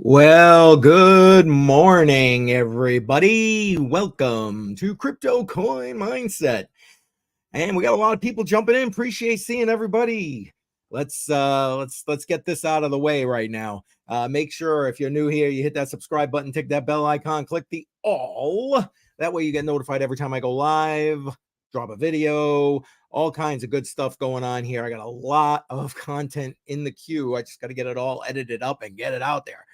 Well, good morning, everybody. Welcome to CryptoCoinMindSet. And we got a lot of people jumping in. Appreciate seeing everybody. Let's get this out of the way right now. Make sure if you're new here, you hit that subscribe button, tick that bell icon, click the all. That way you get notified every time I go live, drop a video, all kinds of good stuff going on here. I got a lot of content in the queue. I just got to get it all edited up and get it out there.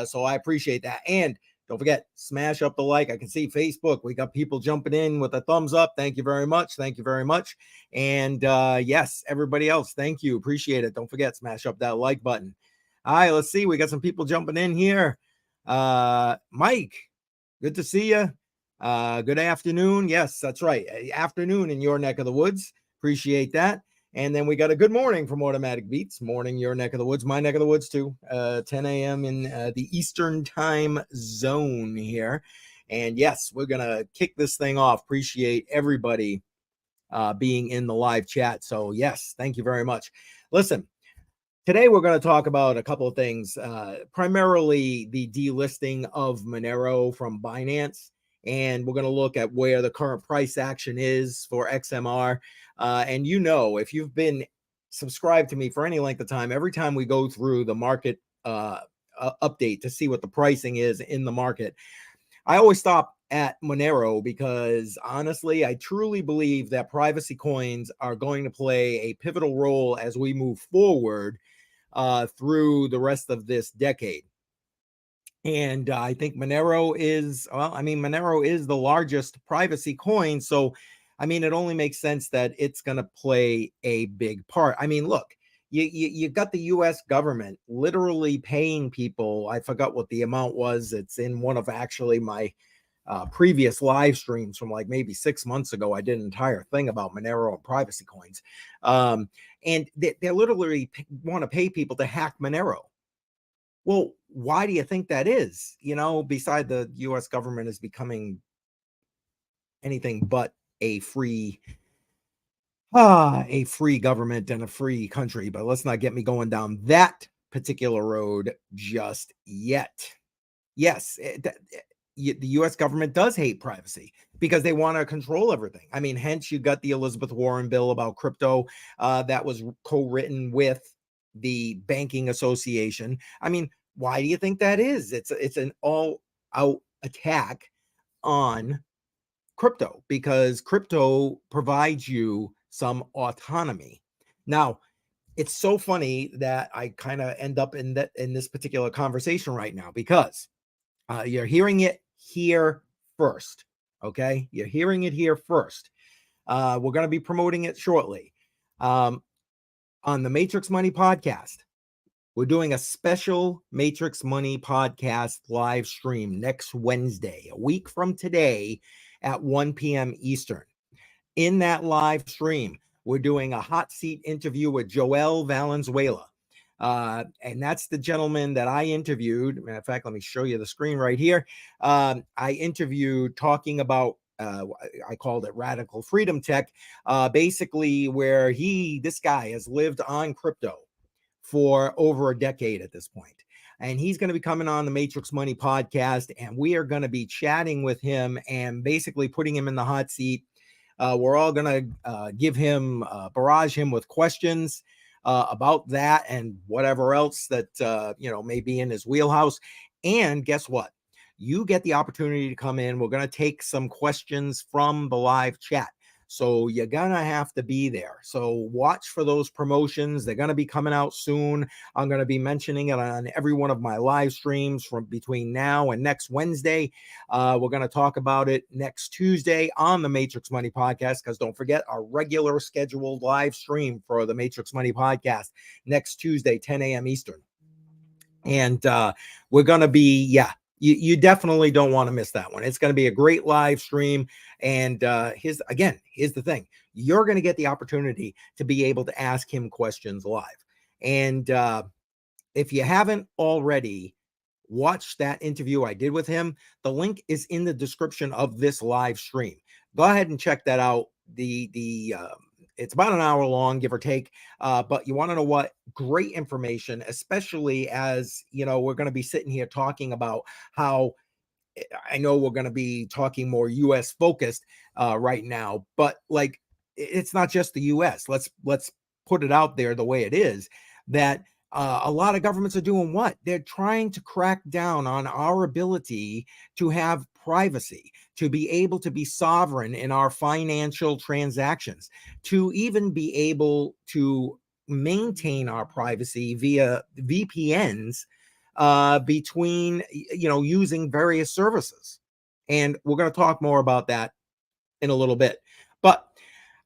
So I appreciate that. And don't forget, smash up the like. I can see Facebook. We got people jumping in with a thumbs up. Thank you very much. Thank you very much. And yes, everybody else, thank you. Appreciate it. Don't forget, smash up that like button. All right, let's see. We got some people jumping in here. Mike, good to see you. Good afternoon. Yes, that's right. Afternoon in your neck of the woods. Appreciate that. And then we got a good morning from Automatic Beats. Morning, your neck of the woods, my neck of the woods too. 10 a.m. in the Eastern time zone here. And yes, we're going to kick this thing off. Appreciate everybody being in the live chat. So yes, thank you very much. Listen, today we're going to talk about a couple of things, primarily the delisting of Monero from Binance. And we're going to look at where the current price action is for XMR. And if you've been subscribed to me for any length of time, every time we go through the market update to see what the pricing is in the market, I always stop at Monero because honestly, I truly believe that privacy coins are going to play a pivotal role as we move forward through the rest of this decade. And I think Monero is the largest privacy coin. So, it only makes sense that it's going to play a big part. Look, you got the U.S. government literally paying people. I forgot what the amount was. It's in one of actually my previous live streams from like maybe 6 months ago. I did an entire thing about Monero and privacy coins. And they literally want to pay people to hack Monero. Well, why do you think that is? Beside the U.S. government is becoming anything but a free government and a free country. But let's not get me going down that particular road just yet. Yes, the U.S. government does hate privacy because they want to control everything. Hence you got the Elizabeth Warren bill about crypto that was co-written with the Banking Association. Why do you think that is? It's an all-out attack on crypto because crypto provides you some autonomy. Now, it's so funny that I kind of end up in this particular conversation right now because you're hearing it here first. Okay, you're hearing it here first. We're going to be promoting it shortly on the Matrix Money podcast. We're doing a special Matrix Money podcast live stream next Wednesday, a week from today at 1 p.m. Eastern. In that live stream, we're doing a hot seat interview with Joel Valenzuela. And that's the gentleman that I interviewed. Matter of fact, let me show you the screen right here. I interviewed talking about I called it Radical Freedom Tech, basically where this guy has lived on crypto for over a decade at this point. And he's going to be coming on the Matrix Money podcast, and we are going to be chatting with him and basically putting him in the hot seat. We're all going to barrage him with questions about that and whatever else that, may be in his wheelhouse. And guess what? You get the opportunity to come in. We're going to take some questions from the live chat. So you're going to have to be there. So watch for those promotions. They're going to be coming out soon. I'm going to be mentioning it on every one of my live streams from between now and next Wednesday. We're going to talk about it next Tuesday on the Matrix Money podcast, because don't forget our regular scheduled live stream for the Matrix Money podcast next Tuesday, 10 a.m. Eastern. And we're going to be, you definitely don't want to miss that one. It's going to be a great live stream. And here's the thing. You're going to get the opportunity to be able to ask him questions live. And if you haven't already watched that interview I did with him, the link is in the description of this live stream. Go ahead and check that out. It's about an hour long, give or take. But you want to know what? Great information, especially as we're going to be sitting here talking about how I know we're going to be talking more US focused right now, but like it's not just the US. Let's put it out there the way it is, that a lot of governments are doing what? They're trying to crack down on our ability to have privacy, to be able to be sovereign in our financial transactions, to even be able to maintain our privacy via VPNs between using various services. And we're going to talk more about that in a little bit. But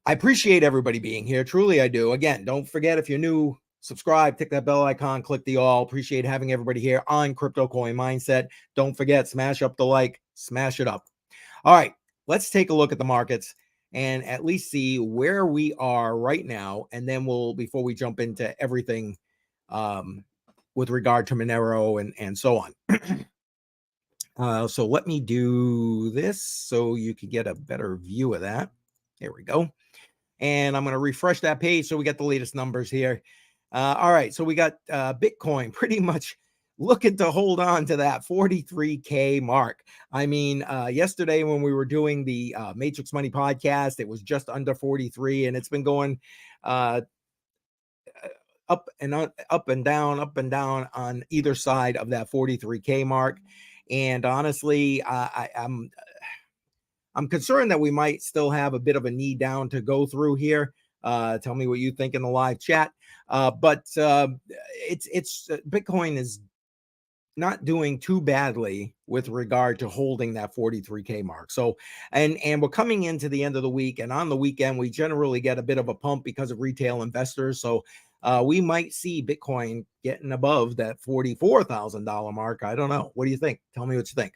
I appreciate everybody being here. Truly, I do. Again, don't forget, if you're new, subscribe, tick that bell icon, click the all. Appreciate having everybody here on Crypto Coin Mindset. Don't forget, smash up the like, smash it up. All right, let's take a look at the markets and at least see where we are right now. And then before we jump into everything with regard to Monero and so on. So let me do this so you can get a better view of that. There we go. And I'm going to refresh that page so we get the latest numbers here. All right, so we got Bitcoin pretty much looking to hold on to that 43K mark. I mean, yesterday when we were doing the Matrix Money podcast, it was just under 43, and it's been going up and down on either side of that 43K mark. And honestly, I'm concerned that we might still have a bit of a knee down to go through here. Tell me what you think in the live chat. But it's Bitcoin is not doing too badly with regard to holding that 43K mark. So, and we're coming into the end of the week, and on the weekend, we generally get a bit of a pump because of retail investors. So we might see Bitcoin getting above that $44,000 mark. I don't know. What do you think? Tell me what you think.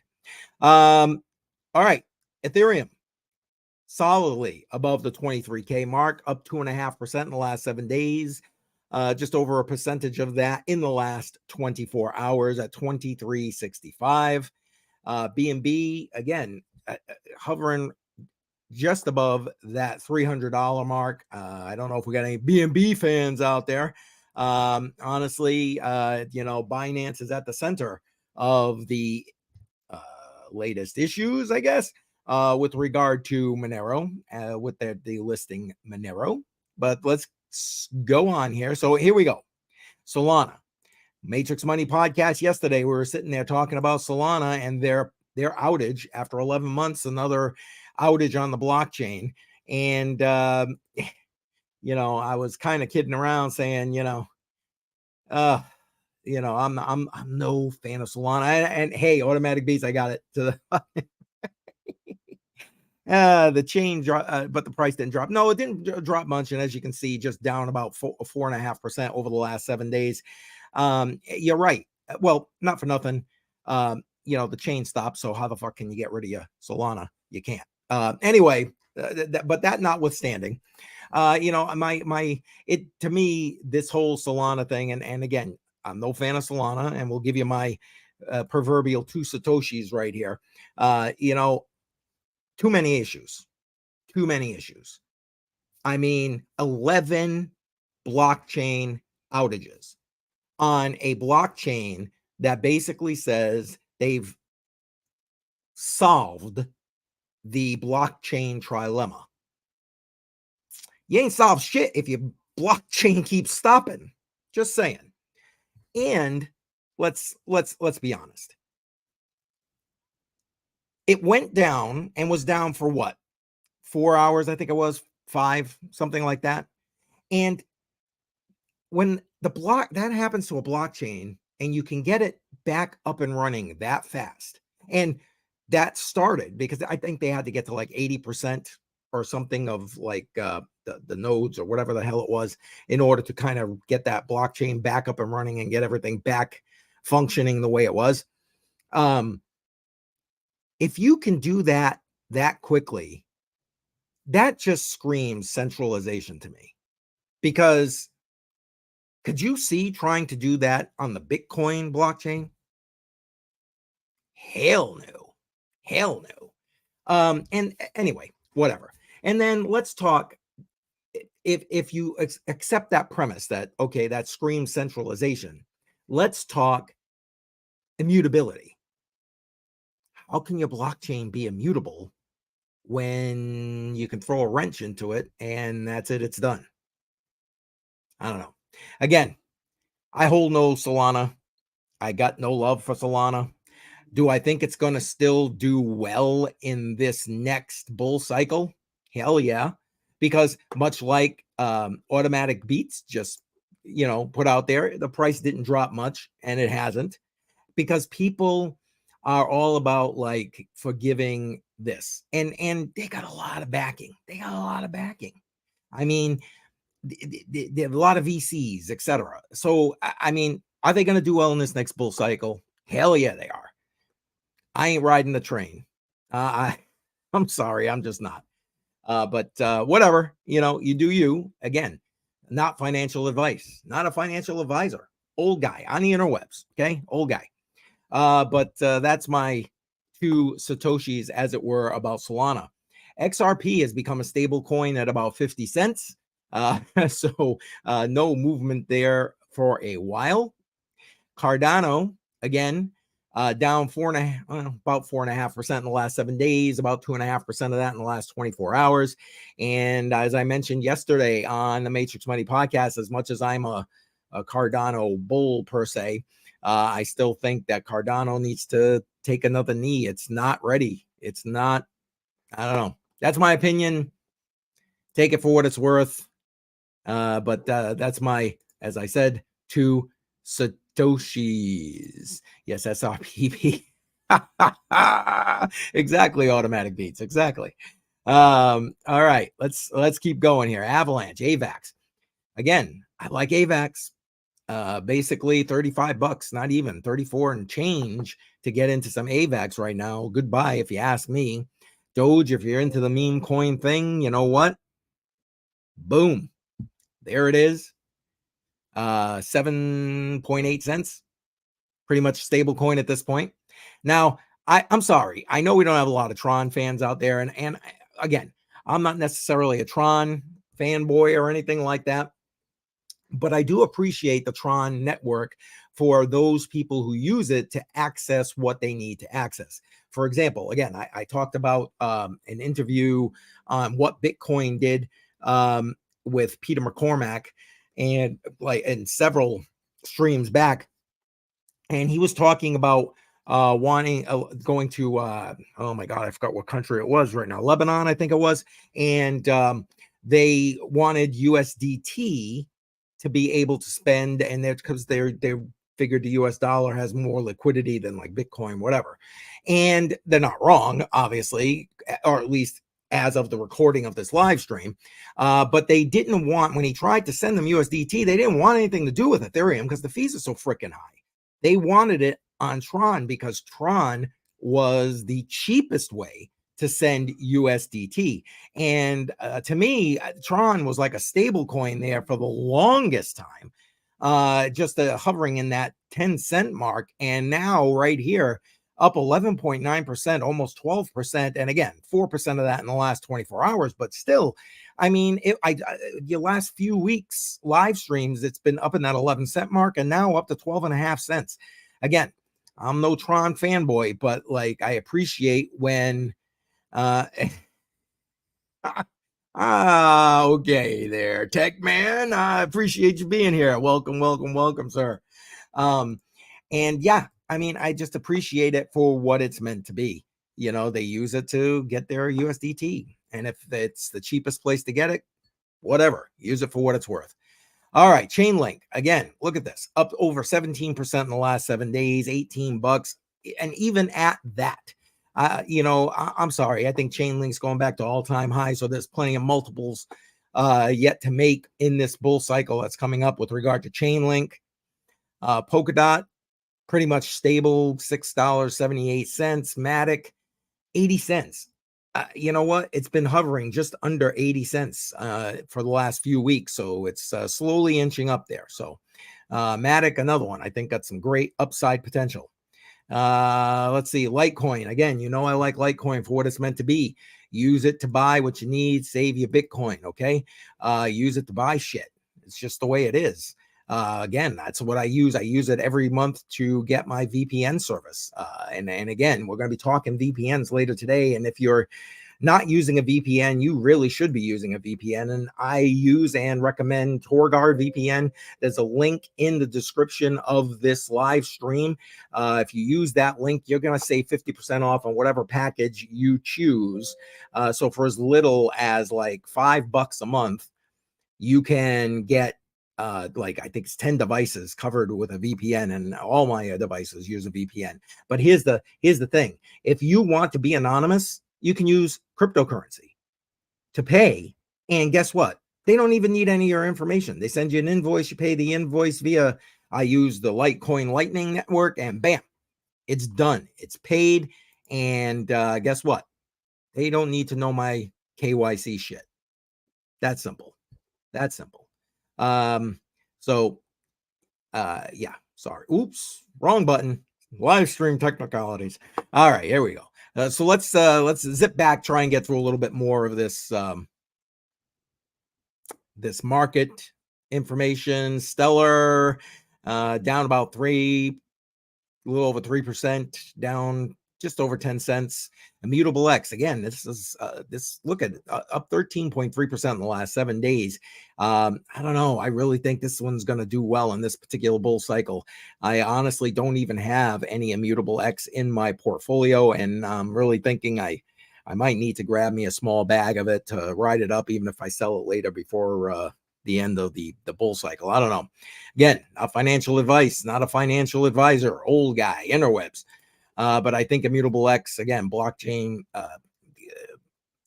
All right. Ethereum solidly above the 23K mark, up 2.5% in the last 7 days. Just over a percentage of that in the last 24 hours at 23.65. BNB again hovering just above that $300 mark. I don't know if we got any BNB fans out there. Honestly, Binance is at the center of the latest issues, I guess, with regard to Monero, with their delisting Monero. But let's go on here. So here we go. Solana. Matrix Money podcast yesterday, we were sitting there talking about Solana and their outage after 11 months, another outage on the blockchain. And I was kind of kidding around saying, I'm no fan of Solana. And hey, Automatic Beats, I got it to the chain drop, but the price didn't drop. No, it didn't drop much, and as you can see, just down about 4.5% over the last 7 days. You're right. Well, not for nothing. The chain stopped, so how the fuck can you get rid of your Solana? You can't. Anyway, but that notwithstanding, it to me, this whole Solana thing, and again, I'm no fan of Solana, and we'll give you my proverbial 2 Satoshis right here. Too many issues. I mean, 11 blockchain outages on a blockchain that basically says they've solved the blockchain trilemma. You ain't solved shit if your blockchain keeps stopping. Just saying. And let's be honest. It went down and was down for what? 4 hours, I think it was, 5, something like that. And when that happens to a blockchain and you can get it back up and running that fast, and that started because I think they had to get to like 80% or something of like the nodes or whatever the hell it was in order to kind of get that blockchain back up and running and get everything back functioning the way it was. If you can do that quickly, that just screams centralization to me. Because could you see trying to do that on the Bitcoin blockchain? Hell no. And anyway, whatever. And then let's talk. if you accept that premise that, okay, that screams centralization, let's talk immutability. How can your blockchain be immutable when you can throw a wrench into it and that's it, it's done? I don't know. Again, I hold no Solana. I got no love for Solana. Do I think it's going to still do well in this next bull cycle? Hell yeah. Because much like automatic beats just, put out there, the price didn't drop much and it hasn't, because people are all about like forgiving this. And they got a lot of backing. I mean, they have a lot of VCs, etc. So, I mean, are they going to do well in this next bull cycle? Hell yeah, they are. I ain't riding the train. I'm sorry, I'm just not. But whatever, you do you. Again, not financial advice, not a financial advisor. Old guy on the interwebs. Okay, old guy. But that's my two Satoshis, as it were, about Solana. XRP has become a stable coin at about 50 cents. So no movement there for a while. Cardano, again, down about 4.5% in the last 7 days, about 2.5% of that in the last 24 hours. And as I mentioned yesterday on the Matrix Money podcast, as much as I'm a Cardano bull per se, I still think that Cardano needs to take another knee. It's not ready. It's not, I don't know. That's my opinion. Take it for what it's worth. But that's my, as I said, two Satoshis. Yes, SRPP. Exactly, automatic beats. Exactly. All right, let's keep going here. Avalanche, AVAX. Again, I like AVAX. Basically $35, not even 34 and change to get into some AVAX right now. Goodbye, if you ask me. Doge, if you're into the meme coin thing, you know what? Boom. There it is. 7.8 cents. Pretty much stable coin at this point. Now, I'm sorry. I know we don't have a lot of Tron fans out there. And again, I'm not necessarily a Tron fanboy or anything like that. But I do appreciate the Tron network for those people who use it to access what they need to access. For example, again, I talked about an interview on what Bitcoin did with Peter McCormack and several streams back. And he was talking about wanting going to oh my god, I forgot what country it was right now, Lebanon, I think it was. And they wanted USDT to be able to spend, and that's because they figured the US dollar has more liquidity than like Bitcoin, whatever. And they're not wrong, obviously, or at least as of the recording of this live stream. But they didn't want, when he tried to send them USDT, they didn't want anything to do with Ethereum because the fees are so freaking high. They wanted it on Tron because Tron was the cheapest way to send USDT. And to me, Tron was like a stable coin there for the longest time, just hovering in that 10-cent mark. And now right here, up 11.9%, almost 12%. And again, 4% of that in the last 24 hours. But still, I mean, your last few weeks live streams, it's been up in that 11-cent mark and now up to 12.5 cents. Again, I'm no Tron fanboy, but like I appreciate when okay there, Tech Man. I appreciate you being here. Welcome, sir. And yeah, I mean, I just appreciate it for what it's meant to be. They use it to get their USDT. And if it's the cheapest place to get it, whatever, use it for what it's worth. All right, Chainlink. Again, look at this. Up over 17% in the last 7 days, $18. And even at that, I'm sorry. I think Chainlink's going back to all-time high. So there's plenty of multiples yet to make in this bull cycle that's coming up with regard to Chainlink. Polkadot, pretty much stable, $6.78. Matic, 80 cents. You know what? It's been hovering just under 80 cents for the last few weeks. So it's slowly inching up there. So Matic, another one, I think got some great upside potential. Let's see, Litecoin. Again, you know I like Litecoin for what it's meant to be. Use it to buy what you need, save your Bitcoin, okay? Use it to buy shit. It's just the way it is. Again, that's what I use. I use it every month to get my VPN service. And again, we're going to be talking VPNs later today. And if you're not using a VPN, you really should be using a VPN. And I use and recommend TorGuard VPN. There's a link in the description of this live stream. If you use that link, you're going to save 50% off on whatever package you choose. So for as little as like $5 a month, you can get like I think it's 10 devices covered with a VPN, and all my devices use a VPN. But here's the thing. If you want to be anonymous, you can use cryptocurrency to pay. And guess what? They don't even need any of your information. They send you an invoice. You pay the invoice via, I use the Litecoin Lightning Network, and bam, it's done. It's paid. And guess what? They don't need to know my KYC shit. That's simple. That's simple. Yeah, sorry. Oops, wrong button. Live stream technicalities. All right, here we go. So let's zip back, try and get through a little bit more of this this market information. Stellar down about a little over 3%, down just over 10 cents. Immutable X, again, this is look at it, up 13.3% in the last 7 days. I don't know. I really think this one's going to do well in this particular bull cycle. I honestly don't even have any Immutable X in my portfolio, and I'm really thinking I might need to grab me a small bag of it to ride it up, even if I sell it later before the end of the bull cycle. I don't know. Again, not financial advice, not a financial advisor, old guy, interwebs. But I think Immutable X, again, blockchain,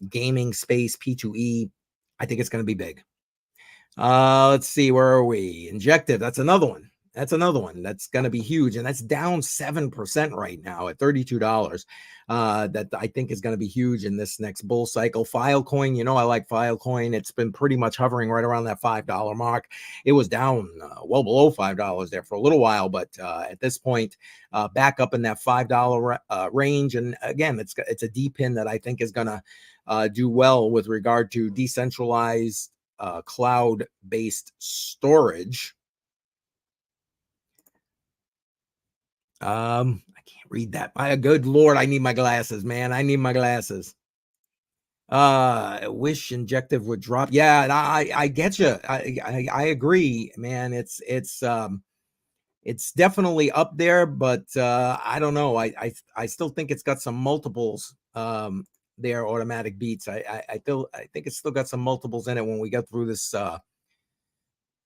gaming space, P2E, I think it's going to be big. Let's see, where are we? Injective, that's another one. That's going to be huge, and that's down 7% right now at $32. That I think is going to be huge in this next bull cycle. Filecoin, you know I like Filecoin. It's been pretty much hovering right around that $5 mark. It was down well below $5 there for a little while, but at this point, back up in that $5 range. And again, it's a D-pin that I think is going to do well with regard to decentralized cloud-based storage. I can't read that. My good Lord, I need my glasses, man. I need my glasses. I wish Injective would drop. Yeah, I get you. I agree, man. It's definitely up there, but I don't know. I still think it's got some multiples. There, automatic beats. I think it's still got some multiples in it when we get through this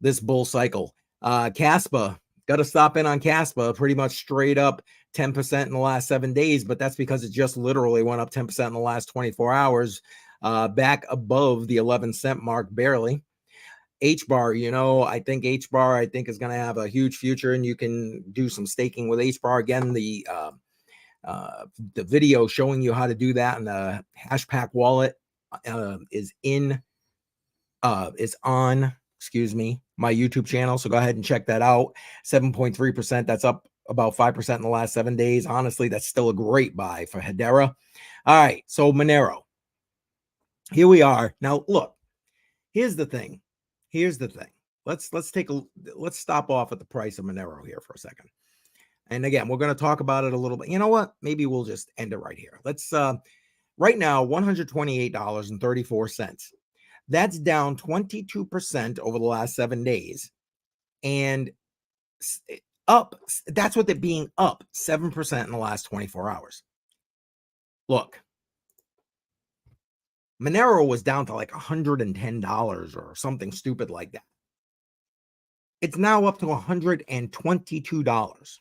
this bull cycle. Caspa. Got to stop in on Caspa, pretty much straight up 10% in the last 7 days, but that's because it just literally went up 10% in the last 24 hours, back above the 11-cent mark, barely. HBAR, you know, I think HBAR, is going to have a huge future, and you can do some staking with HBAR. Again, the video showing you how to do that in the Hashpack wallet is on my YouTube channel. So go ahead and check that out. 7.3%. That's up about 5% in the last 7 days. Honestly, that's still a great buy for Hedera. All right. So Monero. Here we are. Now, look, here's the thing. Let's stop off at the price of Monero here for a second. And again, we're going to talk about it a little bit. You know what? Maybe we'll just end it right here. Let's right now, $128.34. That's down 22% over the last 7 days, and up. That's with it being up 7% in the last 24 hours. Look, Monero was down to like $110 or something stupid like that. It's now up to $122.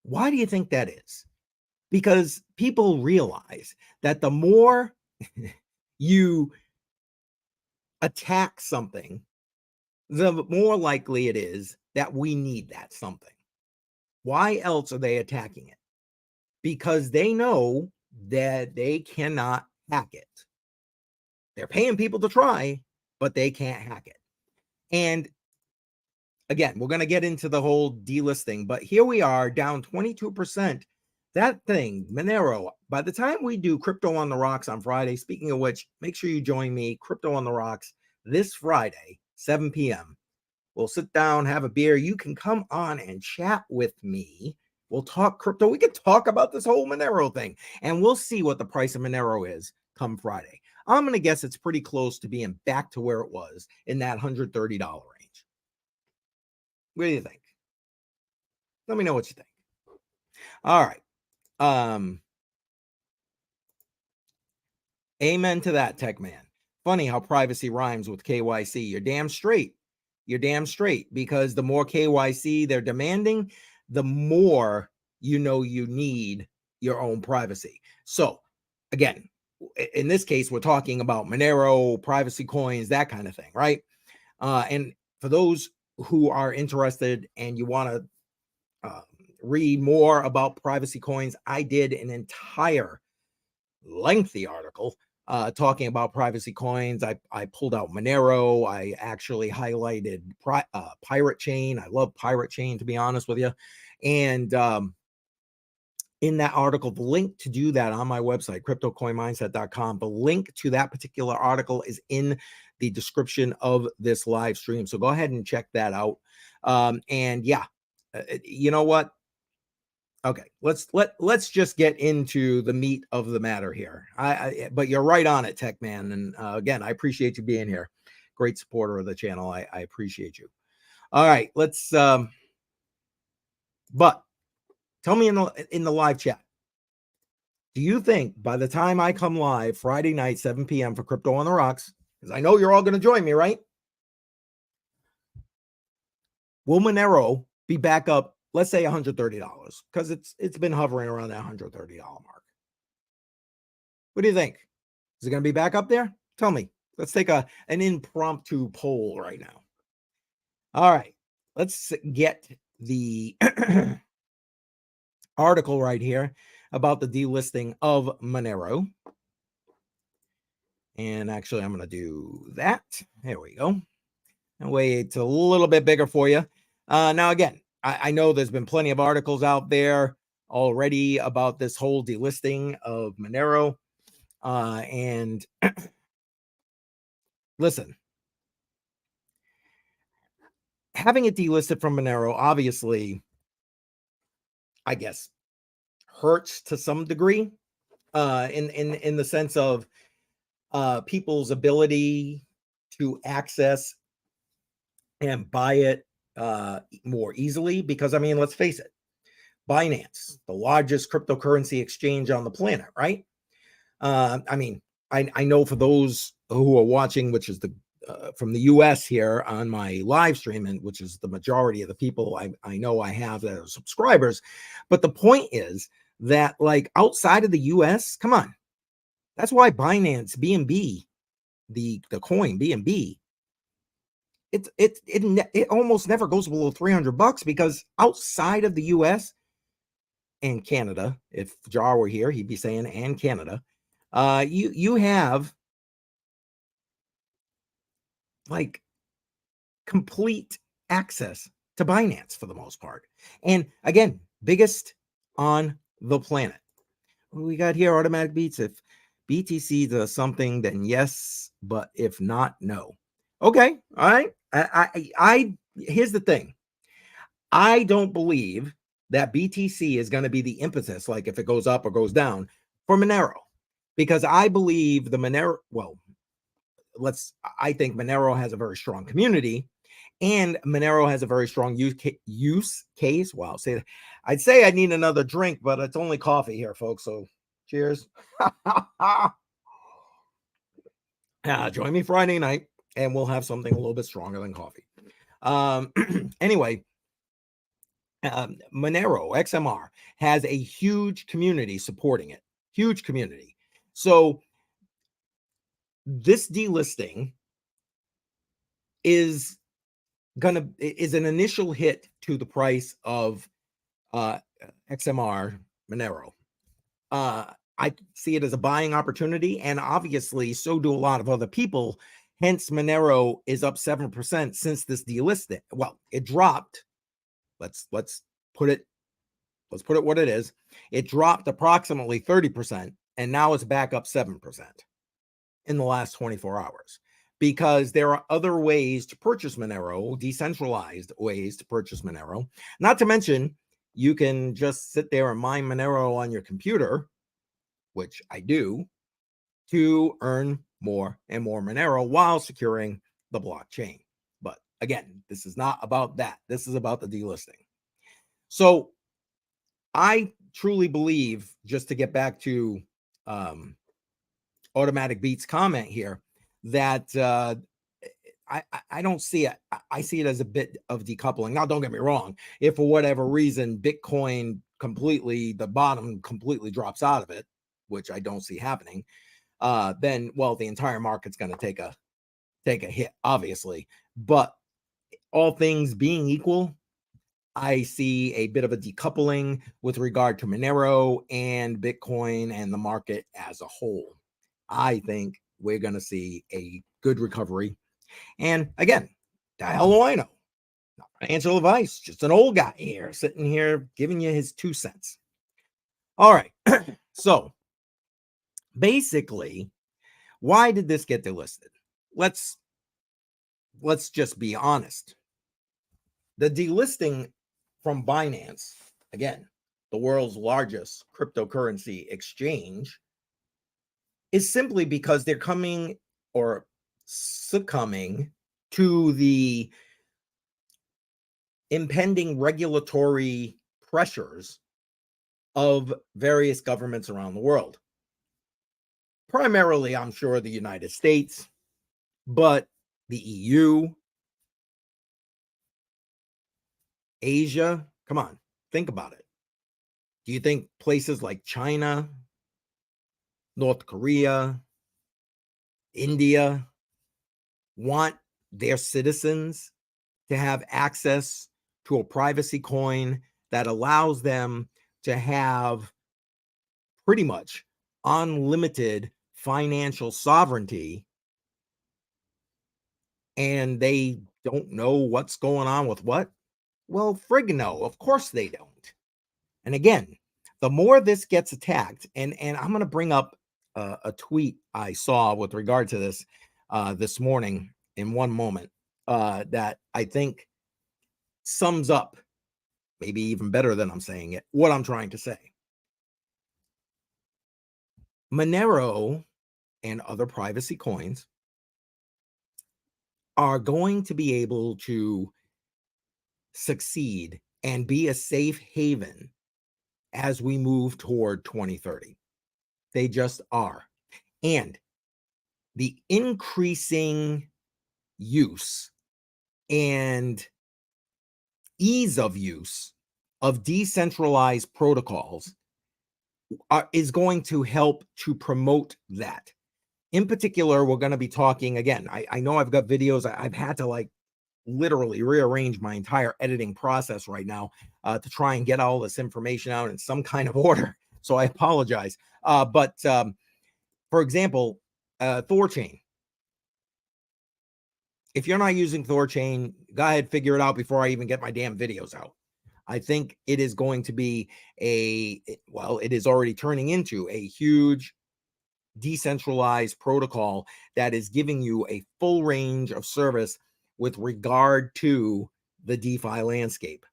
Why do you think that is? Because people realize that the more you attack something, the more likely it is that we need that something. Why else are they attacking it? Because they know that they cannot hack it. They're paying people to try, but they can't hack it. And again, we're going to get into the whole delisting, but here we are down 22% that thing, Monero, by the time we do Crypto on the Rocks on Friday, speaking of which, make sure you join me, Crypto on the Rocks, this Friday, 7 p.m. We'll sit down, have a beer. You can come on and chat with me. We'll talk crypto. We can talk about this whole Monero thing, and we'll see what the price of Monero is come Friday. I'm going to guess it's pretty close to being back to where it was in that $130 range. What do you think? Let me know what you think. All right. Amen to that, Tech Man. Funny how privacy rhymes with KYC. You're damn straight. You're damn straight, because the more KYC they're demanding, the more you know you need your own privacy. So again, in this case, we're talking about Monero, privacy coins, that kind of thing, right? And for those who are interested and you want to read more about privacy coins, I did an entire lengthy article talking about privacy coins. I pulled out Monero. I actually highlighted Pirate Chain. I love Pirate Chain, to be honest with you. And in that article, the link to do that on my website, CryptoCoinMindset.com, the link to that particular article is in the description of this live stream. So go ahead and check that out. And yeah, you know what? Okay, let's just get into the meat of the matter here. But you're right on it, Tech Man. And again, I appreciate you being here. Great supporter of the channel. I appreciate you. All right, let's. But tell me in the live chat, do you think by the time I come live Friday night 7 p.m. for Crypto on the Rocks, because I know you're all going to join me, right? Will Monero be back up? Let's say $130, because it's been hovering around that $130 mark. What do you think? Is it going to be back up there? Tell me. Let's take an impromptu poll right now. All right. Let's get the article right here about the delisting of Monero. And actually, I'm going to do that. There we go. That way it's a little bit bigger for you. Now, again, I know there's been plenty of articles out there already about this whole delisting of Monero. And listen, having it delisted from Monero, obviously, I guess, hurts to some degree, in the sense of people's ability to access and buy it more easily. Because, I mean, let's face it, Binance, the largest cryptocurrency exchange on the planet, right? I mean, I know for those who are watching, which is the from the US here on my live stream, and which is the majority of the people I know I have that are subscribers. But the point is that, like, outside of the US, come on, that's why Binance, BNB, the coin BNB, it almost never goes below $300, because outside of the US and Canada, if Jar were here, he'd be saying and Canada, you have like complete access to Binance for the most part. And again, biggest on the planet. What do we got here? Automatic beats. If BTC does something, then yes, but if not, no. Okay, all right. I here's the thing. I don't believe that BTC is going to be the impetus, like if it goes up or goes down, for Monero, because I believe the Monero, well, I think Monero has a very strong community, and Monero has a very strong use case. Wow, I'd say I need another drink, but it's only coffee here, folks. So cheers. Join me Friday night, and we'll have something a little bit stronger than coffee. Anyway, Monero XMR has a huge community supporting it. Huge community. So this delisting is an initial hit to the price of XMR Monero. I see it as a buying opportunity, and obviously so do a lot of other people. Hence, Monero is up 7% since this delisting. Well, it dropped. Let's put it let's put it what it is. It dropped approximately 30%, and now it's back up 7% in the last 24 hours. Because there are other ways to purchase Monero, decentralized ways to purchase Monero. Not to mention, you can just sit there and mine Monero on your computer, which I do, to earn more and more Monero while securing the blockchain. But again, this is not about that. This is about the delisting. So I truly believe, just to get back to Automatic Beats comment here, that I don't see it. I see it as a bit of decoupling. Now, don't get me wrong. If for whatever reason Bitcoin completely, the bottom completely drops out of it, which I don't see happening, then, well, the entire market's going to take a hit, obviously. But all things being equal, I see a bit of a decoupling with regard to Monero and Bitcoin and the market as a whole. I think we're going to see a good recovery. And again, the hell do I know? Not financial advice, just an old guy here sitting here giving you his 2 cents. All right. So basically, why did this get delisted? Let's just be honest. The delisting from Binance, again, the world's largest cryptocurrency exchange, is simply because they're coming or succumbing to the impending regulatory pressures of various governments around the world. Primarily, I'm sure, the United States, but the EU, Asia, come on, think about it. Do you think places like China, North Korea, India want their citizens to have access to a privacy coin that allows them to have pretty much unlimited financial sovereignty, and they don't know what's going on with what? Well, frig no, of course they don't. And again, the more this gets attacked, and I'm going to bring up a tweet I saw with regard to this this morning in one moment that I think sums up, maybe even better than I'm saying it, what I'm trying to say. Monero and other privacy coins are going to be able to succeed and be a safe haven as we move toward 2030. They just are. And the increasing use and ease of use of decentralized protocols is going to help to promote that. In particular, we're going to be talking again. I know I've got videos. I've had to like literally rearrange my entire editing process right now to try and get all this information out in some kind of order. So I apologize. But for example, Thorchain. If you're not using Thorchain, go ahead, figure it out before I even get my damn videos out. I think it is going to be it is already turning into a huge decentralized protocol that is giving you a full range of service with regard to the DeFi landscape.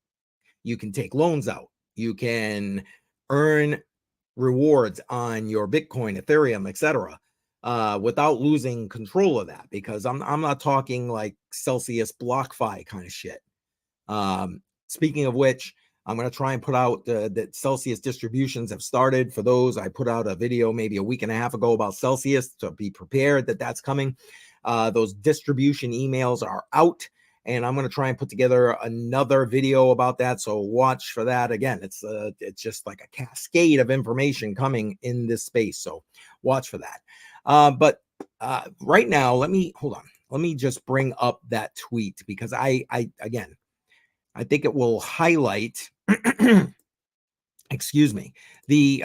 You can take loans out. You can earn rewards on your Bitcoin, Ethereum, etc., without losing control of that. Because I'm not talking like Celsius BlockFi kind of shit. Speaking of which, I'm going to try and put out that Celsius distributions have started. For those, I put out a video maybe a week and a half ago about Celsius, to be prepared that that's coming. Those distribution emails are out, and I'm going to try and put together another video about that. So watch for that. Again, it's just like a cascade of information coming in this space. So watch for that. But right now, let me just bring up that tweet, because I think it will highlight, excuse me, the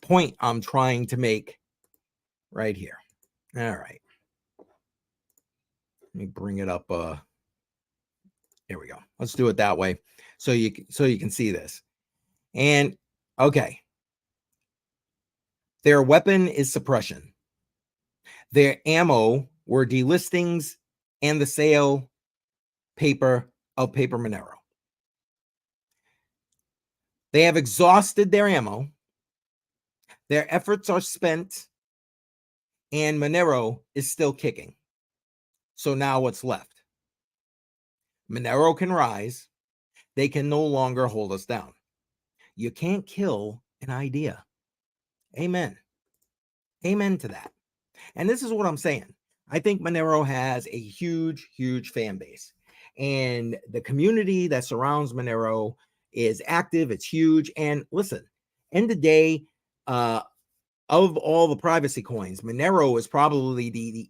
point I'm trying to make right here. All right. Let me bring it up. There we go. Let's do it that way so you can see this. And okay, their weapon is suppression. Their ammo were delistings and the sale paper of paper Monero. They have exhausted their ammo. Their efforts are spent, and Monero is still kicking. So now what's left? Monero can rise. They can no longer hold us down. You can't kill an idea. Amen. Amen to that. And this is what I'm saying. I think Monero has a huge, huge fan base. And the community that surrounds Monero is active. It's huge. And listen, end of the day, of all the privacy coins, Monero is probably the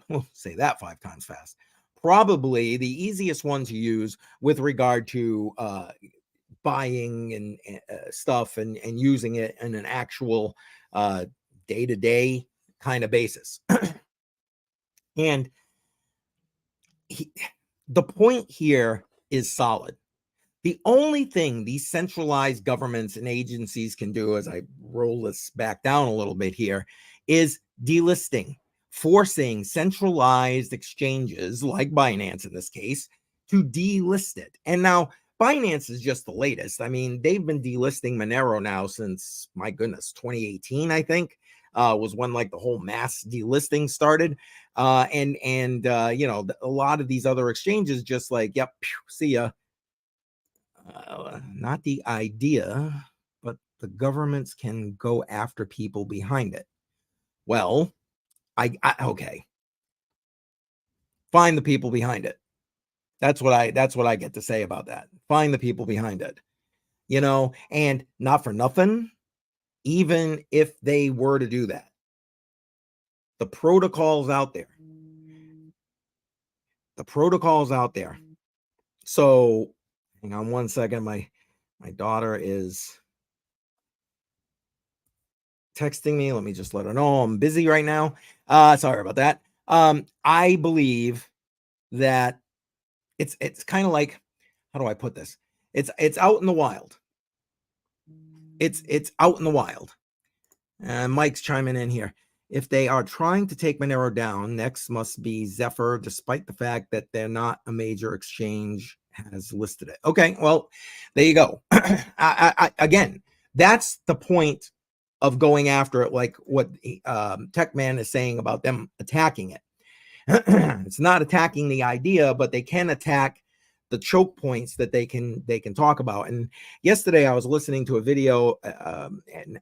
we'll say that 5 times fast. Probably the easiest one to use with regard to buying and stuff and using it in an actual day-to-day kind of basis. And the point here is solid. The only thing these centralized governments and agencies can do, as I roll this back down a little bit here, is delisting, forcing centralized exchanges like Binance in this case to delist it. And now Binance is just the latest. I mean, they've been delisting Monero now since, my goodness, 2018, I think, was when like the whole mass delisting started. And you know, a lot of these other exchanges just like, yep, see ya. Not the idea, but the governments can go after people behind it. Well, I okay. Find the people behind it. That's what I get to say about that. Find the people behind it. You know, and not for nothing, even if they were to do that, the protocols out there. The protocols out there. So, hang on one second. My daughter is texting me. Let me just let her know I'm busy right now. Sorry about that. I believe that it's kind of like, how do I put this? It's out in the wild. It's out in the wild. And Mike's chiming in here. If they are trying to take Monero down, next must be Zephyr, despite the fact that they're not a major exchange has listed it. Okay, well, there you go. Again, that's the point of going after it, like what Techman is saying about them attacking it. It's not attacking the idea, but they can attack the choke points that they can talk about. And yesterday I was listening to a video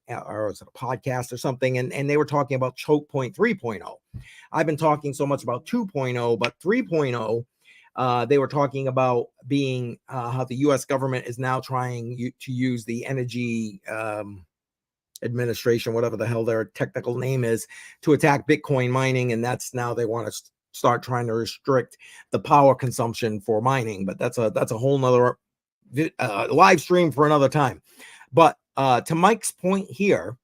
or was it a podcast or something, and they were talking about choke point 3.0. I've been talking so much about 2.0, but 3.0, they were talking about being how the US government is now trying to use the energy administration, whatever the hell their technical name is, to attack Bitcoin mining. And that's now they want to start trying to restrict the power consumption for mining. But that's a whole nother live stream for another time. But to Mike's point here,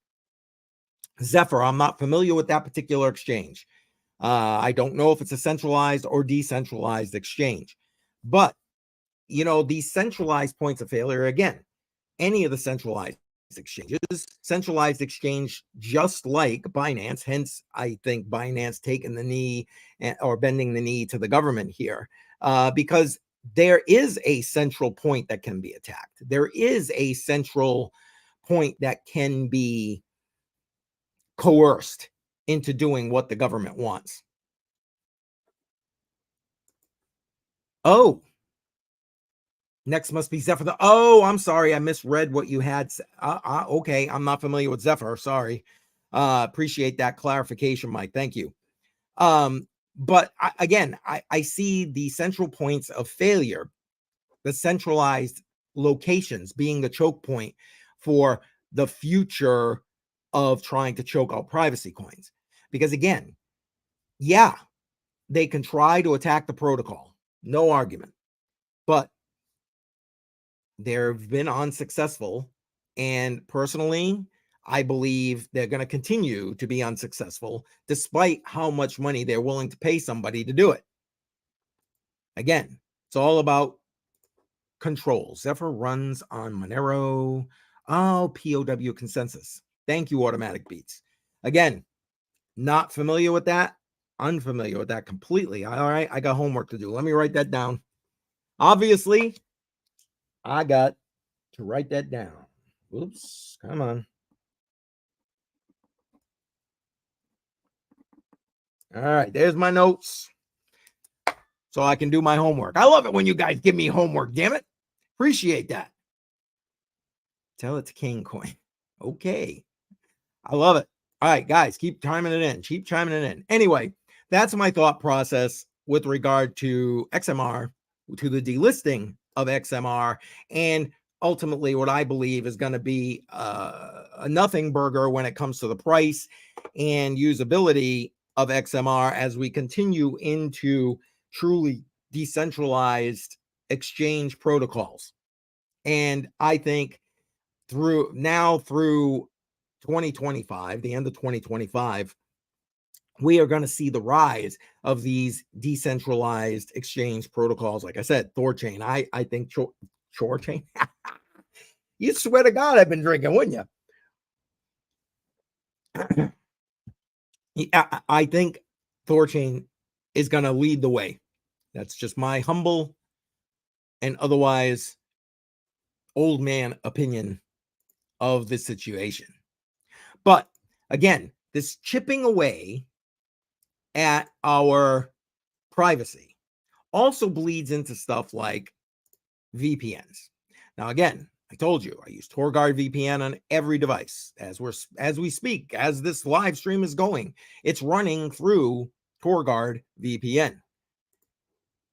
Zephyr, I'm not familiar with that particular exchange. I don't know if it's a centralized or decentralized exchange. But, you know, these centralized points of failure, again, any of the centralized exchanges, centralized exchange, just like Binance. Hence, I think Binance taking the knee or bending the knee to the government here, because there is a central point that can be attacked. There is a central point that can be coerced into doing what the government wants. Oh, next must be Zephyr. Oh, I'm sorry. I misread what you had. Okay. I'm not familiar with Zephyr. Sorry. Appreciate that clarification, Mike. Thank you. But again, I see the central points of failure, the centralized locations being the choke point for the future of trying to choke out privacy coins. Because again, yeah, they can try to attack the protocol. No argument. But they've been unsuccessful. And personally, I believe they're going to continue to be unsuccessful despite how much money they're willing to pay somebody to do it. Again, it's all about control. Zephyr runs on Monero. Oh, POW consensus. Thank you, Automatic Beats. Again, not familiar with that. Unfamiliar with that completely. All right, I got homework to do. Let me write that down. Obviously, I got to write that down. Oops, come on. All right, there's my notes so I can do my homework. I love it when you guys give me homework, damn it. Appreciate that. Tell it to King Coin. Okay. I love it. All right, guys, keep chiming it in. Keep chiming it in. Anyway, that's my thought process with regard to XMR, to the delisting of XMR, and ultimately what I believe is going to be a nothing burger when it comes to the price and usability of XMR as we continue into truly decentralized exchange protocols. And I think through 2025, the end of 2025, we are going to see the rise of these decentralized exchange protocols. Like I said, Thorchain. I think Chain. You swear to God, I've been drinking, wouldn't you? Yeah, I think Thorchain is going to lead the way. That's just my humble and otherwise old man opinion of the situation. But again, this chipping away at our privacy also bleeds into stuff like VPNs. Now, again, I told you I use TorGuard VPN on every device as we speak, as this live stream is going. It's running through TorGuard VPN.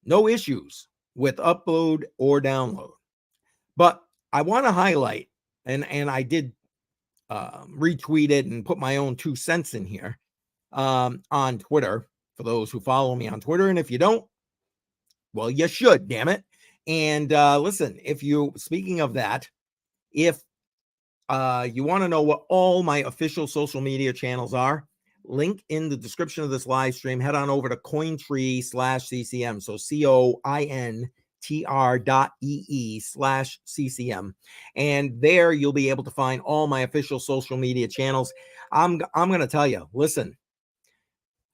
No issues with upload or download. But I want to highlight, and I did retweet it and put my own 2 cents in here on Twitter for those who follow me on Twitter. And if you don't, well, you should, damn it. And listen, speaking of that, if you want to know what all my official social media channels are, link in the description of this live stream. Head on over to Cointree/CCM. So COINTR.ee/CCM. And there you'll be able to find all my official social media channels. I'm going to tell you, listen,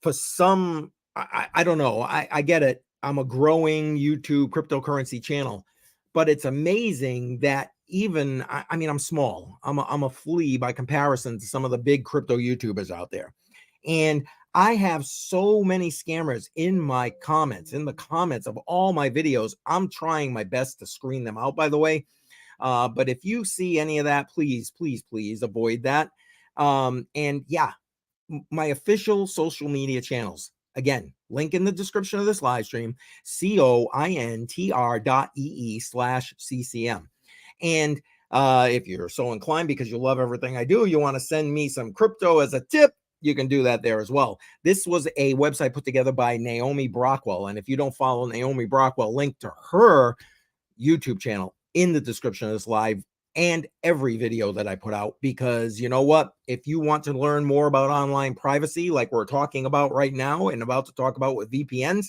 for some, I don't know. I get it. I'm a growing YouTube cryptocurrency channel, but it's amazing that even, I mean, I'm small. I'm a flea by comparison to some of the big crypto YouTubers out there. And I have so many scammers in the comments of all my videos. I'm trying my best to screen them out, by the way. But if you see any of that, please, please, please avoid that. And yeah, my official social media channels. Again, link in the description of this live stream, COINTR.ee/CCM. And if you're so inclined, because you love everything I do, you want to send me some crypto as a tip, you can do that there as well. This was a website put together by Naomi Brockwell. And if you don't follow Naomi Brockwell, link to her YouTube channel in the description of this live and every video that I put out, because you know what? If you want to learn more about online privacy, like we're talking about right now and about to talk about with VPNs,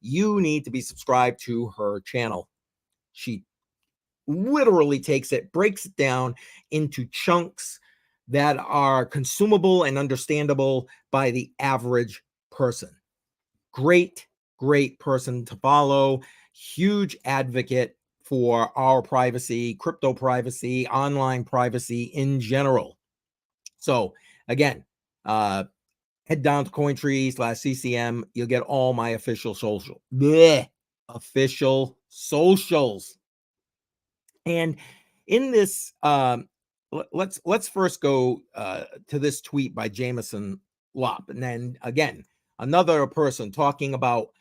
you need to be subscribed to her channel. She literally breaks it down into chunks that are consumable and understandable by the average person. Great, great person to follow. Huge advocate for our privacy, crypto privacy, online privacy in general. So again, head down to Cointree/CCM. You'll get all my official official socials. And in this, let's first go to this tweet by Jameson Lopp, and then again another person talking about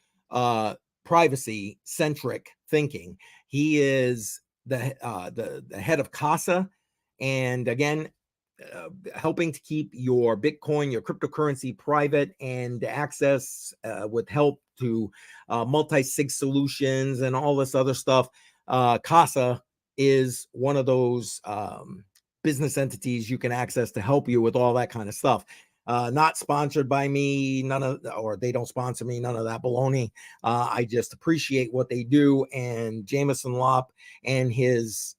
privacy centric thinking. He is the head of CASA, and again, helping to keep your Bitcoin, your cryptocurrency private and access with help to multi-sig solutions and all this other stuff. CASA is one of those business entities you can access to help you with all that kind of stuff. Not sponsored by me, or they don't sponsor me, none of that baloney. I just appreciate what they do. And Jameson Lopp and his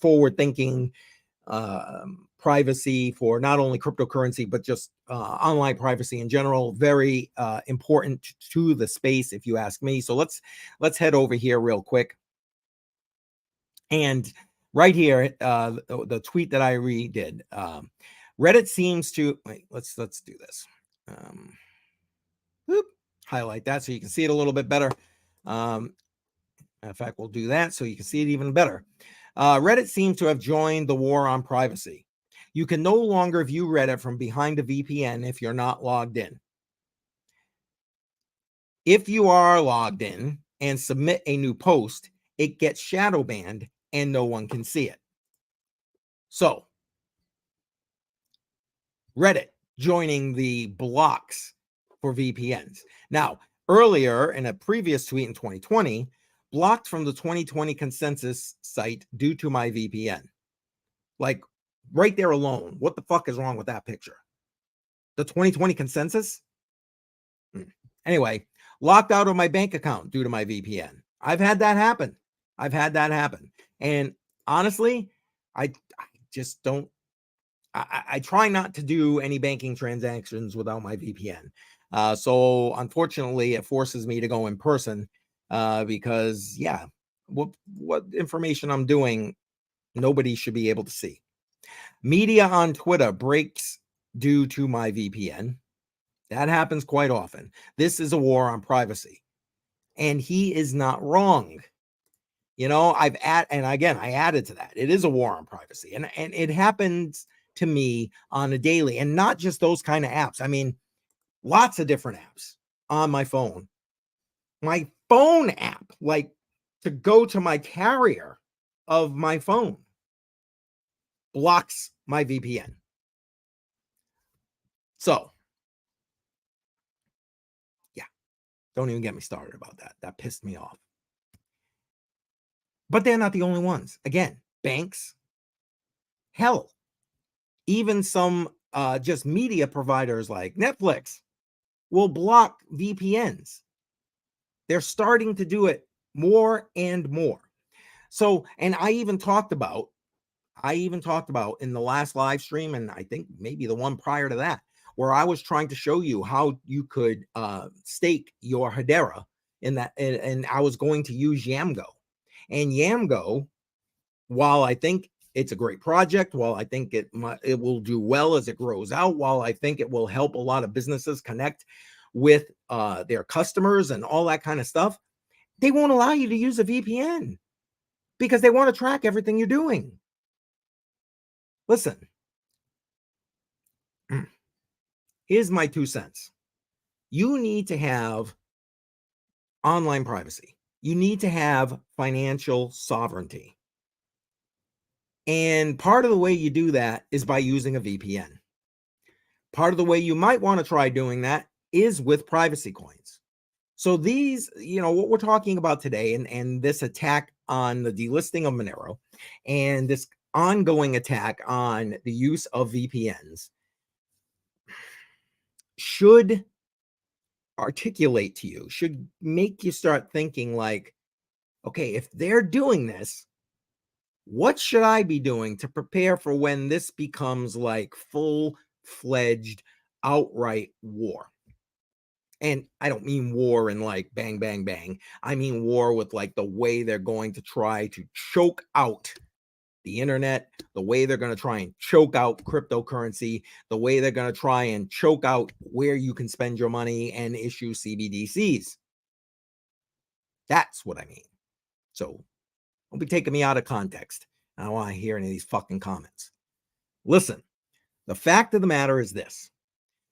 forward-thinking privacy for not only cryptocurrency, but just online privacy in general. Very important to the space, if you ask me. So let's head over here real quick. And right here, the tweet that I redid, Reddit seems to, wait, let's do this. Highlight that so you can see it a little bit better. In fact, we'll do that so you can see it even better. Reddit seems to have joined the war on privacy. You can no longer view Reddit from behind a VPN if you're not logged in. If you are logged in and submit a new post, it gets shadow banned and no one can see it. So, Reddit joining the blocks for VPNs. Now, earlier in a previous tweet in 2020, blocked from the 2020 consensus site due to my VPN. Like right there alone, what the fuck is wrong with that picture? The 2020 consensus? Anyway, locked out of my bank account due to my VPN. I've had that happen. And honestly, I just don't, I try not to do any banking transactions without my VPN. So unfortunately, it forces me to go in person because, yeah, what information I'm doing, nobody should be able to see. Media on Twitter breaks due to my VPN. That happens quite often. This is a war on privacy. And he is not wrong. You know, I added to that. It is a war on privacy. And it happens to me on a daily, and not just those kind of apps. I mean, lots of different apps on my phone. My phone app, like to go to my carrier of my phone, blocks my VPN. So, yeah, don't even get me started about that. That pissed me off. But they're not the only ones. Again, banks, hell, even some just media providers like Netflix will block VPNs. They're starting to do it more and more. So, and I even talked about in the last live stream, and I think maybe the one prior to that, where I was trying to show you how you could stake your Hedera in that, and I was going to use Yamgo. And Yamgo, while I think it's a great project, while I think it will do well as it grows out, while I think it will help a lot of businesses connect with their customers and all that kind of stuff, they won't allow you to use a VPN because they want to track everything you're doing. Listen, here's my 2 cents. You need to have online privacy. You need to have financial sovereignty. And part of the way you do that is by using a VPN. Part of the way you might want to try doing that is with privacy coins. So these, what we're talking about today, and this attack on the delisting of Monero and this ongoing attack on the use of VPNs should articulate to you, should make you start thinking like, okay, if they're doing this, what should I be doing to prepare for when this becomes like full-fledged outright war? And I don't mean war in like bang, bang, bang. I mean war with like the way they're going to try to choke out the internet, the way they're going to try and choke out cryptocurrency, the way they're going to try and choke out where you can spend your money and issue CBDCs. That's what I mean. So don't be taking me out of context. I don't want to hear any of these fucking comments. Listen, the fact of the matter is this.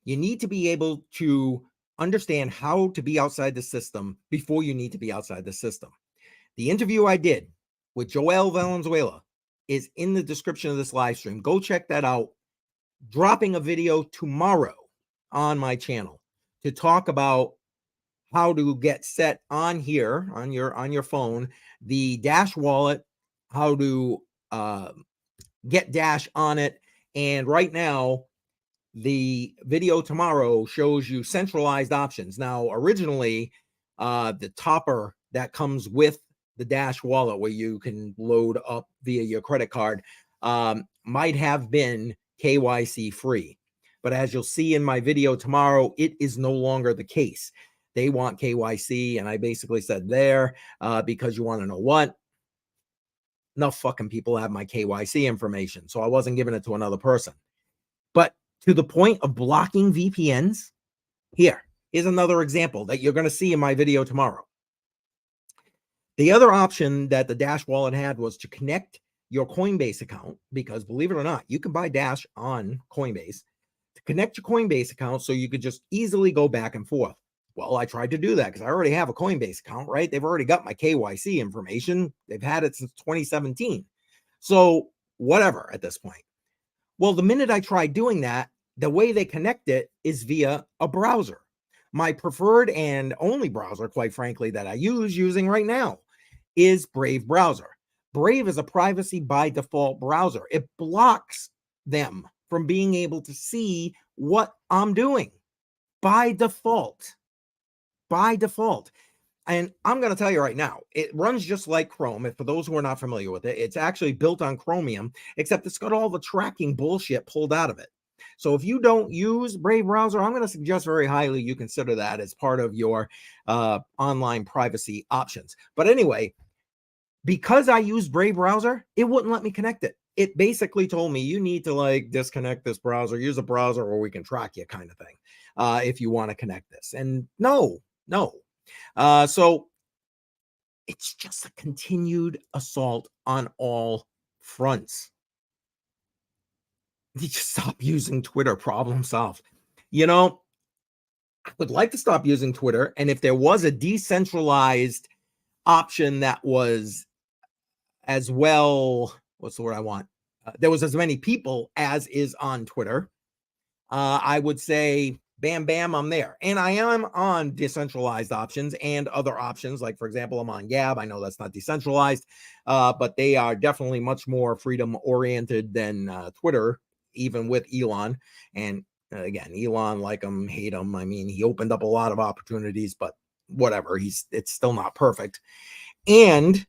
You need to be able to understand how to be outside the system before you need to be outside the system. The interview I did with Joel Valenzuela is in the description of this live stream. Go check that out. Dropping a video tomorrow on my channel to talk about how to get set on here on your phone, the Dash wallet, how to get Dash on it. And right now, the video tomorrow shows you centralized options. Now, originally, the topper that comes with the Dash wallet where you can load up via your credit card, might have been KYC free. But as you'll see in my video tomorrow, it is no longer the case. They want KYC, and I basically said there, because you want to know what? Enough fucking people have my KYC information, so I wasn't giving it to another person. But to the point of blocking VPNs, here's another example that you're going to see in my video tomorrow. The other option that the Dash wallet had was to connect your Coinbase account, because believe it or not, you can buy Dash on Coinbase, to connect your Coinbase account so you could just easily go back and forth. Well, I tried to do that because I already have a Coinbase account, right? They've already got my KYC information. They've had it since 2017. So whatever at this point. Well, the minute I tried doing that, the way they connect it is via a browser. My preferred and only browser, quite frankly, that I using right now is Brave browser. Brave is a privacy by default browser. It blocks them from being able to see what I'm doing by default. By default. And I'm going to tell you right now, it runs just like Chrome. And for those who are not familiar with it, it's actually built on Chromium, except it's got all the tracking bullshit pulled out of it. So if you don't use Brave browser, I'm going to suggest very highly you consider that as part of your online privacy options. But anyway, because I use Brave browser, it wouldn't let me connect it. It basically told me you need to like disconnect this browser, use a browser, or we can track you kind of thing if you want to connect this. And no. So it's just a continued assault on all fronts. You just stop using Twitter, problem solved. You know, I would like to stop using Twitter. And if there was a decentralized option that was as well, what's the word I want? There was as many people as is on Twitter, I would say, bam, bam, I'm there. And I am on decentralized options and other options. Like, for example, I'm on Gab. I know that's not decentralized, but they are definitely much more freedom oriented than Twitter, even with Elon. And again, Elon, like him, hate him. I mean, he opened up a lot of opportunities, but whatever, it's still not perfect. And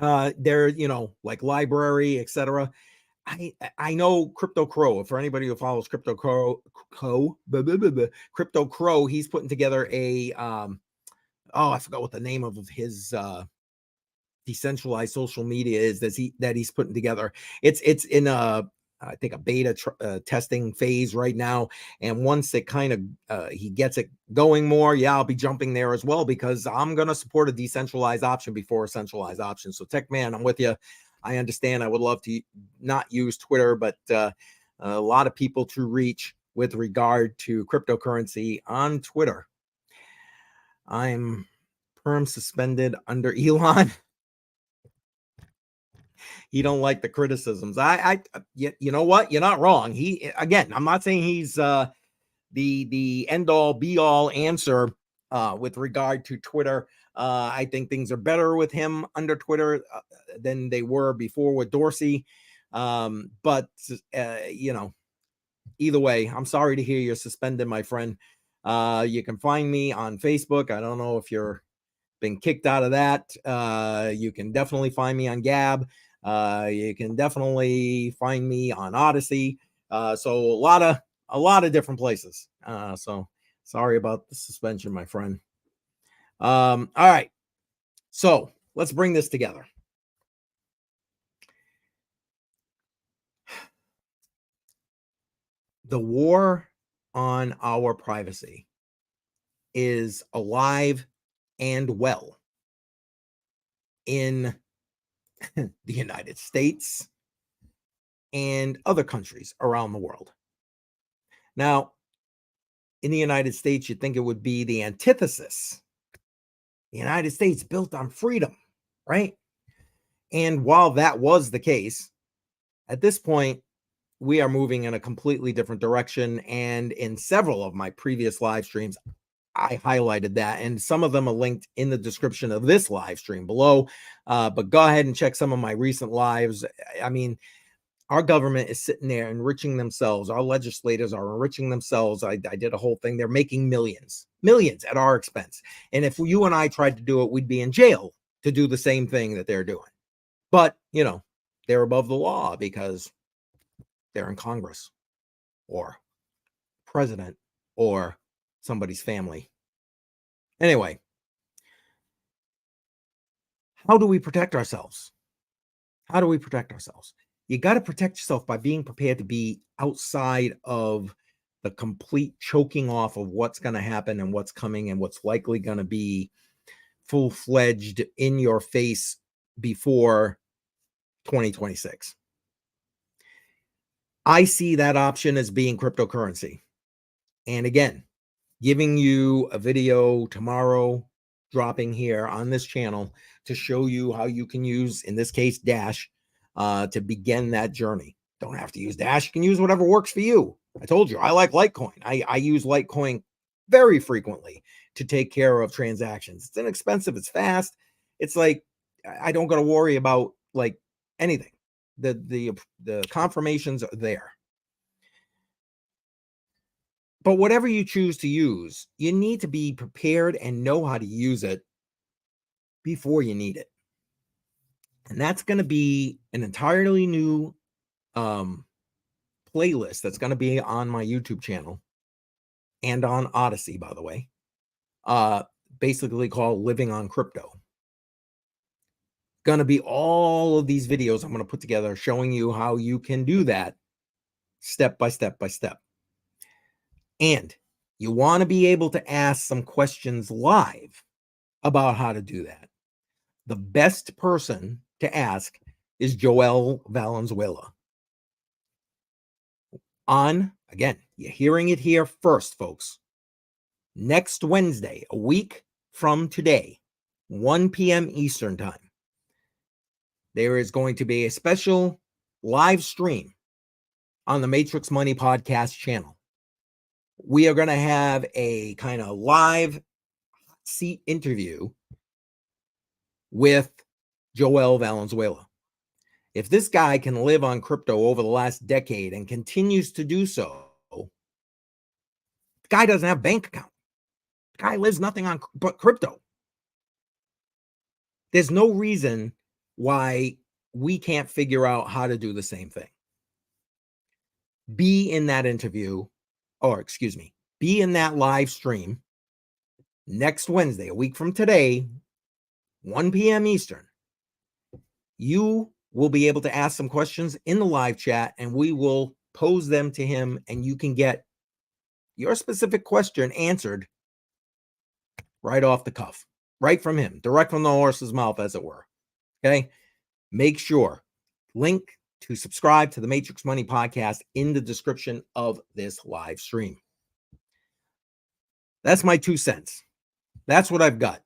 there, like library, etc. I know Crypto Crow. For anybody who follows Crypto Crow, he's putting together a I forgot what the name of his decentralized social media is that he's putting together. It's in I think a beta testing phase right now, and once it kind of he gets it going more, I'll be jumping there as well, because I'm going to support a decentralized option before a centralized option. So Tech Man, I'm with you. I understand. I would love to not use Twitter, but a lot of people to reach with regard to cryptocurrency on Twitter. I'm perm suspended under Elon. He don't like the criticisms. You know what? You're not wrong. I'm not saying he's the end all be all answer with regard to Twitter. I think things are better with him under Twitter than they were before with Dorsey. But either way, I'm sorry to hear you're suspended, my friend. You can find me on Facebook. I don't know if you're been kicked out of that. You can definitely find me on Gab. You can definitely find me on Odyssey. So a lot of different places. So sorry about the suspension, my friend. All right. So let's bring this together. The war on our privacy is alive and well in the United States and other countries around the world. Now, in the United States, you'd think it would be the antithesis. The United States built on freedom, right? And while that was the case, at this point, we are moving in a completely different direction. And in several of my previous live streams, I highlighted that, and some of them are linked in the description of this live stream below. But go ahead and check some of my recent lives. I mean, our government is sitting there enriching themselves. Our legislators are enriching themselves. I did a whole thing. They're making millions at our expense. And if you and I tried to do it, we'd be in jail to do the same thing that they're doing. But, they're above the law because they're in Congress or president or somebody's family. Anyway, how do we protect ourselves? How do we protect ourselves? You got to protect yourself by being prepared to be outside of the complete choking off of what's going to happen and what's coming and what's likely going to be full-fledged in your face before 2026. I see that option as being cryptocurrency. And again, giving you a video tomorrow, dropping here on this channel to show you how you can use, in this case, Dash, to begin that journey. Don't have to use Dash. You can use whatever works for you. I told you, I like Litecoin. I use Litecoin very frequently to take care of transactions. It's inexpensive. It's fast. It's like, I don't got to worry about like anything. The confirmations are there. But whatever you choose to use, you need to be prepared and know how to use it before you need it. And that's going to be an entirely new playlist that's going to be on my YouTube channel and on Odyssey, by the way, basically called Living on Crypto. Going to be all of these videos I'm going to put together showing you how you can do that step by step by step. And you want to be able to ask some questions live about how to do that. The best person to ask is Joel Valenzuela. Again, you're hearing it here first, folks. Next Wednesday, a week from today, 1 p.m. Eastern time, there is going to be a special live stream on the Matrix Money Podcast channel. We are going to have a kind of live seat interview with Joel Valenzuela. If this guy can live on crypto over the last decade and continues to do so, the guy doesn't have a bank account. The guy lives nothing on but crypto. There's no reason why we can't figure out how to do the same thing. Be in that interview, be in that live stream next Wednesday, a week from today, 1 p.m. Eastern. You will be able to ask some questions in the live chat and we will pose them to him and you can get your specific question answered right off the cuff, right from him, direct from the horse's mouth, as it were. Okay. Make sure link to subscribe to the Matrix Money Podcast in the description of this live stream. That's my 2 cents. That's what I've got.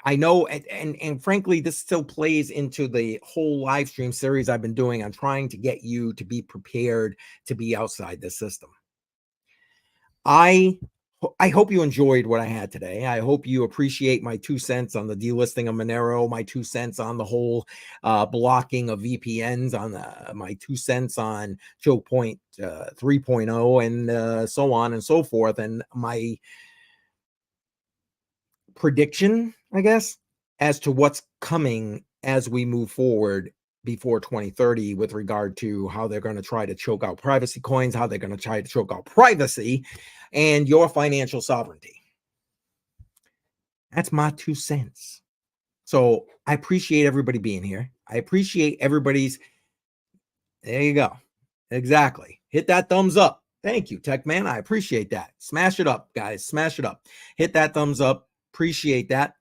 I know, and frankly, this still plays into the whole live stream series I've been doing on trying to get you to be prepared to be outside the system. I hope you enjoyed what I had today. I hope you appreciate my 2 cents on the delisting of Monero, my 2 cents on the whole blocking of VPNs, on my 2 cents on choke point 3.0, and so on and so forth, and my prediction, I guess, as to what's coming as we move forward before 2030 with regard to how they're going to try to choke out privacy coins, how they're going to try to choke out privacy and your financial sovereignty. That's my 2 cents. So I appreciate everybody being here. I appreciate everybody's. There you go. Exactly. Hit that thumbs up. Thank you, Tech Man. I appreciate that. Smash it up, guys. Smash it up. Hit that thumbs up. Appreciate that.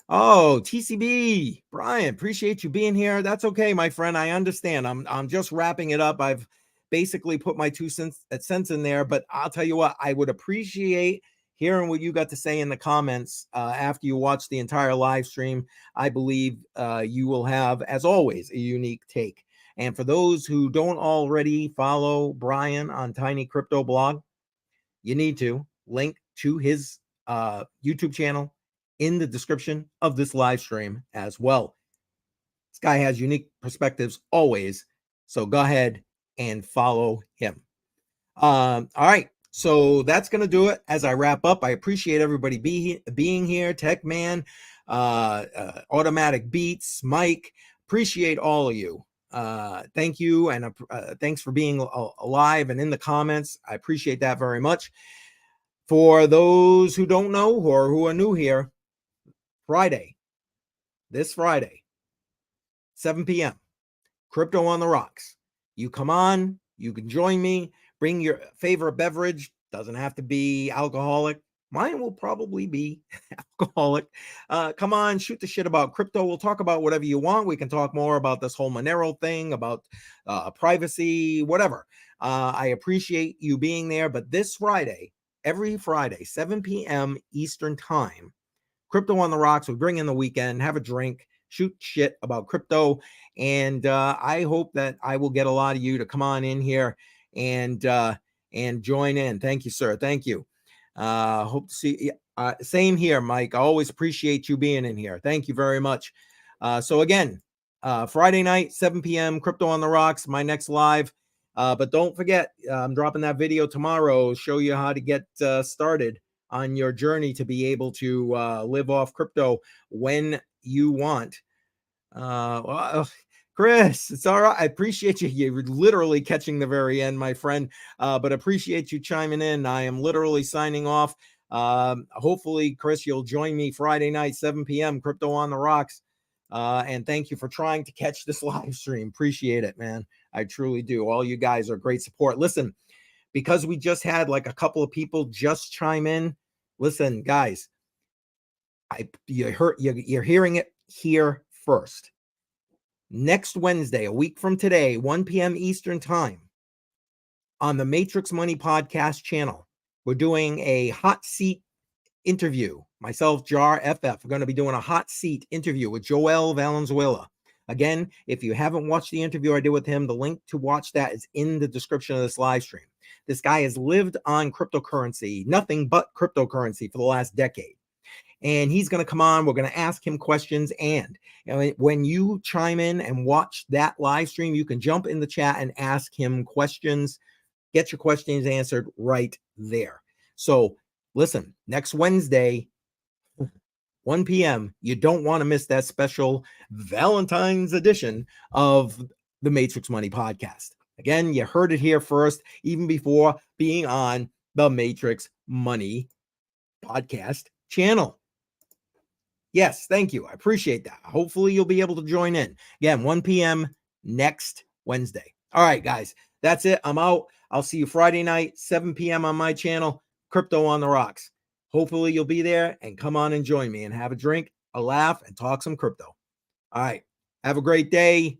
Oh, TCB, Brian, appreciate you being here. That's okay, my friend. I understand. I'm just wrapping it up. I've basically put my 2 cents in there, but I'll tell you what, I would appreciate hearing what you got to say in the comments after you watch the entire live stream. I believe you will have, as always, a unique take. And for those who don't already follow Brian on Tiny Crypto Blog, you need to link to his YouTube channel in the description of this live stream as well. This guy has unique perspectives always, so go ahead and follow him. All right, so that's going to do it as I wrap up. I appreciate everybody being here. Tech Man, Automatic Beats, Mike. Appreciate all of you. Thank you, and thanks for being alive and in the comments. I appreciate that very much. For those who don't know or who are new here, this Friday, 7 p.m., Crypto on the Rocks. You come on, you can join me, bring your favorite beverage. Doesn't have to be alcoholic. Mine will probably be alcoholic. Come on, shoot the shit about crypto. We'll talk about whatever you want. We can talk more about this whole Monero thing, about privacy, whatever. I appreciate you being there. But this Friday, every Friday, 7 p.m. Eastern Time, Crypto on the Rocks. We bring in the weekend, have a drink, shoot shit about crypto. And I hope that I will get a lot of you to come on in here and join in. Thank you, sir. Thank you. Hope to see you. Same here, Mike. I always appreciate you being in here. Thank you very much. So again, Friday night, 7 p.m., Crypto on the Rocks, my next live. But don't forget, I'm dropping that video tomorrow, show you how to get started on your journey to be able to live off crypto when you want. Well, Chris, it's all right. I appreciate you. You're literally catching the very end, my friend. But appreciate you chiming in. I am literally signing off. Hopefully, Chris, you'll join me Friday night, 7 p.m., Crypto on the Rocks. And thank you for trying to catch this live stream. Appreciate it, man. I truly do. All you guys are great support. Listen, because we just had like a couple of people just chime in. Listen, guys, you're hearing it here first. Next Wednesday, a week from today, 1 p.m. Eastern Time, on the Matrix Money Podcast channel, we're doing a hot seat interview. Myself, Jar FF, we're going to be doing a hot seat interview with Joel Valenzuela. Again, if you haven't watched the interview I did with him, the link to watch that is in the description of this live stream. This guy has lived on cryptocurrency, nothing but cryptocurrency, for the last decade. And he's going to come on. We're going to ask him questions. And when you chime in and watch that live stream, you can jump in the chat and ask him questions. Get your questions answered right there. So listen, next Wednesday, 1 p.m., you don't want to miss that special Valentine's edition of the Matrix Money Podcast. Again, you heard it here first, even before being on the Matrix Money Podcast channel. Yes, thank you. I appreciate that. Hopefully you'll be able to join in. Again, 1 p.m. next Wednesday. All right, guys, that's it. I'm out. I'll see you Friday night, 7 p.m. on my channel, Crypto on the Rocks. Hopefully you'll be there and come on and join me and have a drink, a laugh, and talk some crypto. All right. Have a great day.